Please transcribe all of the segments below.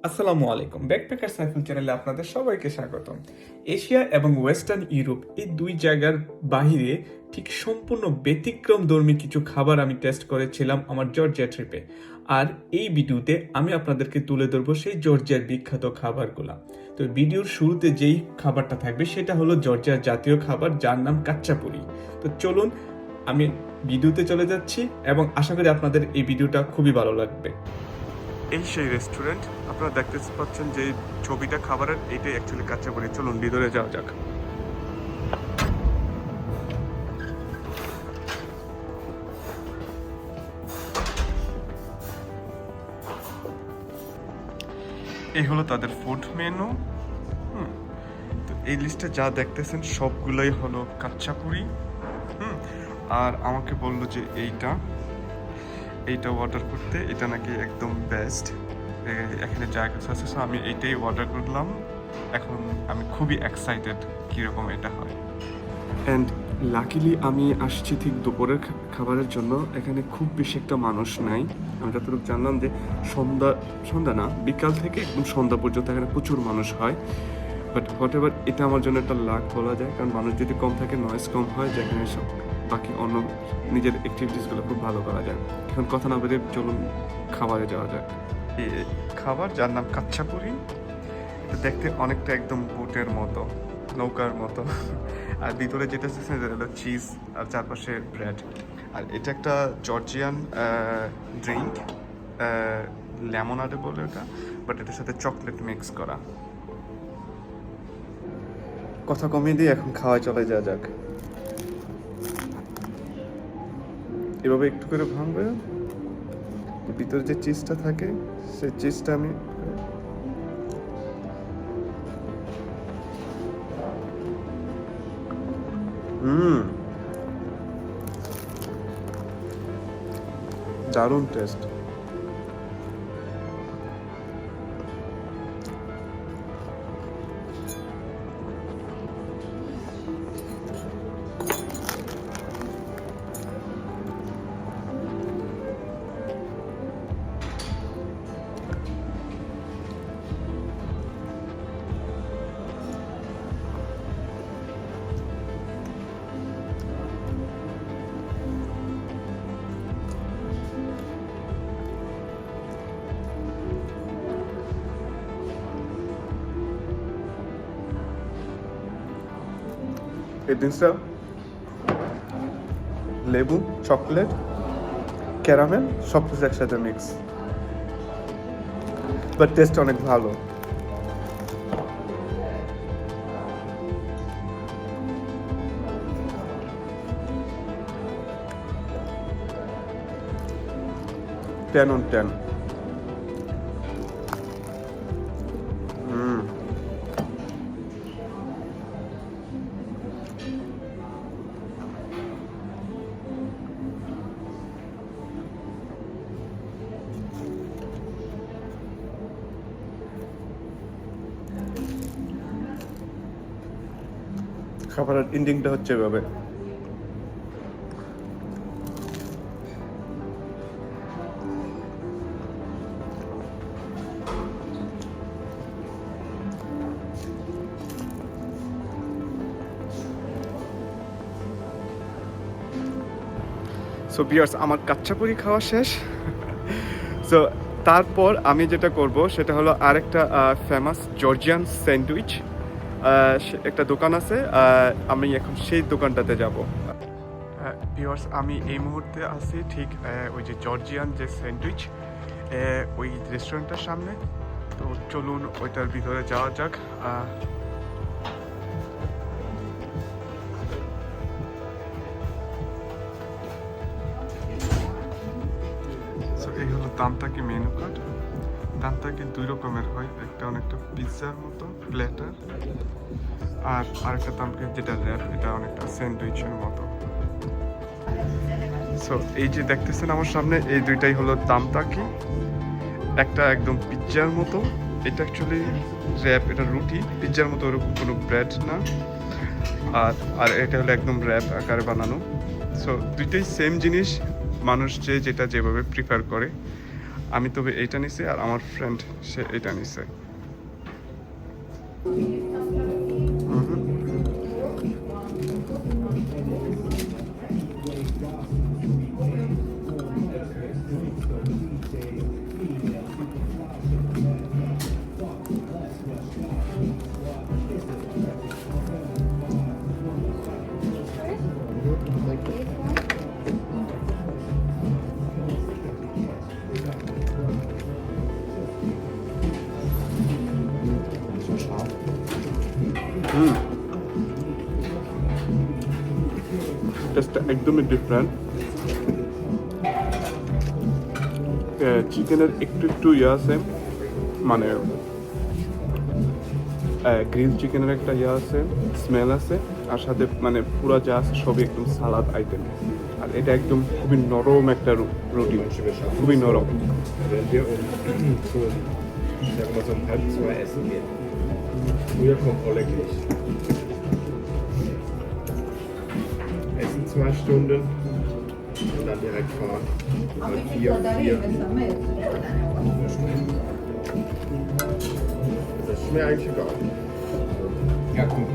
আসসালামু আলাইকুম, ব্যাকপ্যাকার সাইফুল চ্যানেলে আপনাদের সবাইকে স্বাগতম। এশিয়া এবং ওয়েস্টার্ন ইউরোপ এই দুই জায়গার বাহিরে ঠিক সম্পূর্ণ ব্যতিক্রমধর্মী কিছু খাবার আমি টেস্ট করেছিলাম আমার জর্জিয়া ট্রিপে। আর এই ভিডিওতে আমি আপনাদেরকে তুলে ধরবো সেই জর্জিয়ার বিখ্যাত খাবারগুলা। তো ভিডিওর শুরুতে যেই খাবারটা থাকবে সেটা হলো জর্জিয়ার জাতীয় খাবার, যার নাম কাচ্চাপুরি। তো চলুন আমি ভিডিওতে চলে যাচ্ছি এবং আশা করি আপনাদের এই ভিডিওটা খুবই ভালো লাগবে। এই সেই রেস্টুরেন্ট, আপনারা দেখতে পাচ্ছেন যে ছবিটা খাবারের, এইটাই অ্যাকচুয়ালি কাঁচাপুরি। চলুন ভিতরে যাওয়া যাক। এই হলো তাদের ফুড মেনু। তো এই লিস্টে যা দেখতেছেন সবগুলোই হলো কাচ্চাপুরি। আর আমাকে বললো যে এইটা অর্ডার করতে, এটা নাকি একদম বেস্ট, এখানে জায়গা আছে। সো আমি এইটাই অর্ডার করলাম। এখন আমি খুবই এক্সাইটেড কীরকম এটা হয়। অ্যান্ড লাকিলি আমি আসছি ঠিক দুপুরের খাবারের জন্য। এখানে খুব বেশি একটা মানুষ নাই। আমি যতটুকু জানলাম যে সন্ধ্যা না, বিকাল থেকে একদম সন্ধ্যা পর্যন্ত এখানে প্রচুর মানুষ হয়। বাট হোয়াট এভার, এটা আমার জন্য একটা লাক বলা যায়, কারণ মানুষ যদি কম থাকে, নয়েজ কম হয়, যেখানে সব বাকি অন্য নিজের অ্যাক্টিভিটিসগুলো খুব ভালো করা যায়। এখন কথা না বেরিয়ে চলুন খাবারে যাওয়া যায়। খাবার যার নাম কাচ্চাপুরি, এটা দেখতে অনেকটা একদম বোটের মতো, নৌকার মতো। আর ভিতরে যেটা হলো চিজ আর চারপাশে ব্রেড। আর এটা একটা জর্জিয়ান ড্রিঙ্ক, লেমনাডে বলে এটা, বাট এটার সাথে চকলেট মিক্স করা। কথা কমিয়ে দিয়ে এখন খাওয়ায় চলে যাওয়া যাক। এভাবে একটু করে ভাঙবে, ভিতরে যে চিজটা থাকে সেই চিজটা আমি দারুণ টেস্ট। এই জিনিসটা লেবু, চকলেট, ক্যারামেল সব কিছু একসাথে মিক্স, বাট টেস্ট অনেক ভালো। Ten on ten. খাবারের এন্ডিংটা হচ্ছে এভাবে। সো ভিউয়ার্স, আমার কাচ্চাপুরি খাওয়া শেষ। সো তারপর আমি যেটা করব সেটা হলো আরেকটা ফেমাস জর্জিয়ান স্যান্ডউইচ, একটা দোকান আছে, আমি এখন সেই দোকানটাতে যাব। ভিউয়ার্স, আমি এই মুহূর্তে আছি ঠিক ওই যে জর্জিয়ান যে স্যান্ডউইচ, ওই রেস্টুরেন্টটার সামনে। তো চলুন ওইটার ভিতরে যাওয়া যাক। এই হলো তান্তাকি মেনু কার্ড। তান্তাকি দুই রকমের হয়, একটা অনেকটা পিৎজার মতো প্ল্যাটার, আর আরেকটা তান্তাকি যেটা র্যাপ, এটা অনেকটা স্যান্ডউইচের মতো। সো এই যে দেখতেছেন আমার সামনে, এই দুইটাই হলো তান্তাকি। একটা একদম পিৎজার মতো, এটা অ্যাকচুয়ালি র্যাপ, এটা রুটি পিৎজার মতো, ওরকম কোনো ব্রেড না। আর এটা হলো একদম র্যাপ আকারে বানানো। সো দুইটাই সেম জিনিস, মানুষ যেটা যেভাবে প্রিফার করে। আমি তবে এইটা নিছি আর আমার ফ্রেন্ড সে এটা নিছে। টেস্টটা একদমই ডিফারেন্ট। চিকেনের একটু একটু ইয়ে আছে, মানে গ্রিল চিকেনের একটা ইয়ে আছে, স্মেল আছে, আর সাথে মানে পুরো যা আছে সবই একদম সালাদ আইটেম। আর এটা একদম খুবই নরম একটা রুটি, খুবই নরম। Wenn wir ich sag mal so um 1:30 essen gehen. Früher kommt Oleg nicht. Essen 2 Stunden und dann direkt fahren. Halt 4. Das ist mir eigentlich egal. Ja, gut,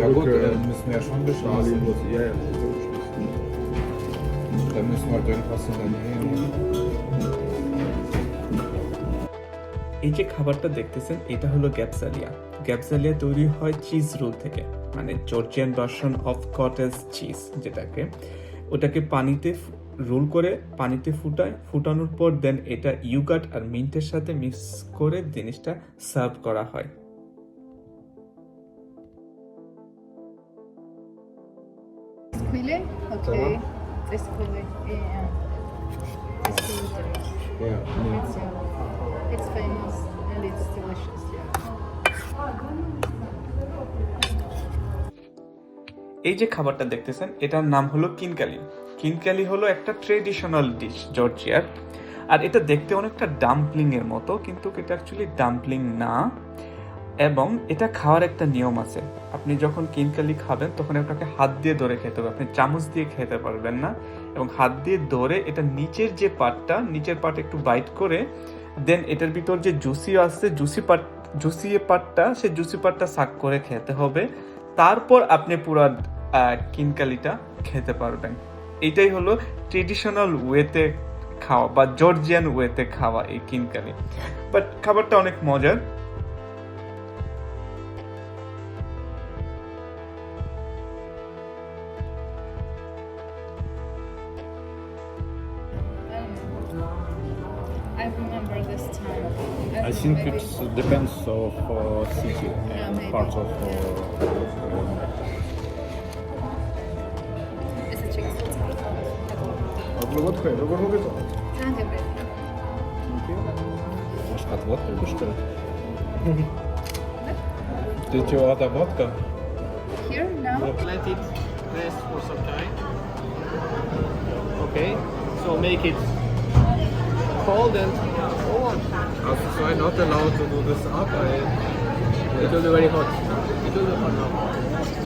ja gut, dann müssen wir ja schon beschließen. Ja, ja. Dann müssen wir halt irgendwas in der Nähe nehmen. এই যে খাবারটা দেখতেছেন এটা হলো গ্যাপসালিয়া। গ্যাপসালিয়া তৈরি হয় cheese role থেকে, মানে Georgian version of cottage cheese, যেটাকে ওটাকে পানিতে রোল করে পানিতে ফুটানোর পর দেন এটা ইউগাট আর মিন্টের সাথে মিক্স করে জিনিসটা সার্ভ করা হয়। Squille? Okay. Das Squille, yeah. Das Squille. Ja. It's famous and it's delicious, yeah. এই যে খাবারটা দেখতেছেন এটার নাম হলো কিনকালি। কিনকালি হলো একটা ট্রেডিশনাল ডিশ জর্জিয়ার, আর এটা দেখতে অনেকটা ডাম্পলিং এর মতো, কিন্তু এটা অ্যাকচুয়ালি ডাম্পলিং না। এবং এটা খাওয়ার একটা নিয়ম আছে, আপনি যখন কিনকালি খাবেন তখন ওটাকে হাত দিয়ে ধরে খেতে হবে, আপনি চামচ দিয়ে খেতে পারবেন না। এবং হাত দিয়ে ধরে এটা নিচের পার্ট একটু বাইট করে দেন এটার ভিতর যে জুসি আছে জুসি পার্টটা সাক করে খেতে হবে, তারপর আপনি পুরো কিনকালিটা খেতে পারবেন। এটাই হলো ট্রেডিশনাল ওয়েতে খাওয়া বা জর্জিয়ান ওয়েতে খাওয়া এই কিনকালি। বাট খাবারটা অনেক মজার। I remember this time. I think maybe- it depends of city Yeah, and maybe. parts of. It's a chicken salsa. Danke, bitte. Может, от водки bestellt? Did you order vodka? Here, now? Let it rest for some time. Okay, so make it cold and warm. Also, so I'm not allowed to do this up. It will be very hot. It will be hot now.